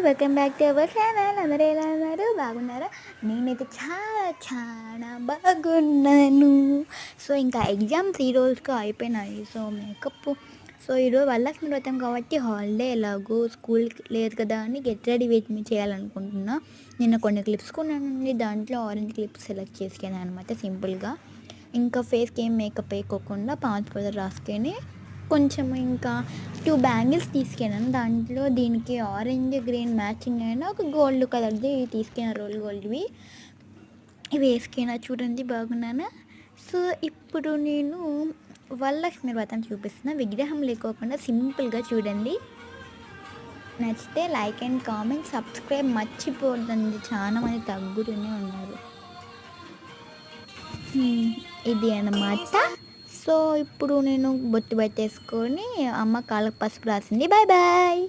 Welcome back to our channel. అందరూ ఎలా ఉన్నారు? బాగున్నారా? నేనైతే చాలా చాలా బాగున్నాను. సో ఇంకా ఎగ్జామ్స్ ఈ రోజుకి అయిపోయినాయి. సో మేకప్ ఈరోజు వరలక్ష్మి వ్రతం కాబట్టి హాలిడే ఎలాగో స్కూల్కి లేదు కదా అని గెట్ రెడీ విత్ మీ చేయాలనుకుంటున్నా. నిన్న కొన్ని క్లిప్స్ కొన్నానండి, దాంట్లో ఆరెంజ్ క్లిప్స్ సెలెక్ట్ చేసుకున్నాను అనమాట సింపుల్గా. ఇంకా ఫేస్కి ఏం మేకప్ వేయకోకుండా పాన్స్ పౌడర్ రాసుకొని కొంచెం ఇంకా 2 బ్యాంగిల్స్ తీసుకెళ్ళాను. దాంట్లో దీనికి ఆరెంజ్ గ్రీన్ మ్యాచింగ్ అయినా ఒక గోల్డ్ కలర్ది తీసుకెళ్ళిన రోల్ గోల్డ్వి ఇవి వేసుకున్నా. చూడండి బాగున్నానా? సో ఇప్పుడు నేను వరలక్ష్మి వ్రతం చూపిస్తున్నా, విగ్రహం లేకోకుండా సింపుల్గా చూడండి. నచ్చితే లైక్ అండ్ కామెంట్ సబ్స్క్రైబ్ మర్చిపోద్దండి, చాలా మంది తగ్గుతూనే ఉన్నారు. ఇది అన్నమాట. సో ఇప్పుడు నేను బొట్టు పెట్టేసుకొని అమ్మ కాళ్ళకు పసుపు రాసింది. Bye bye.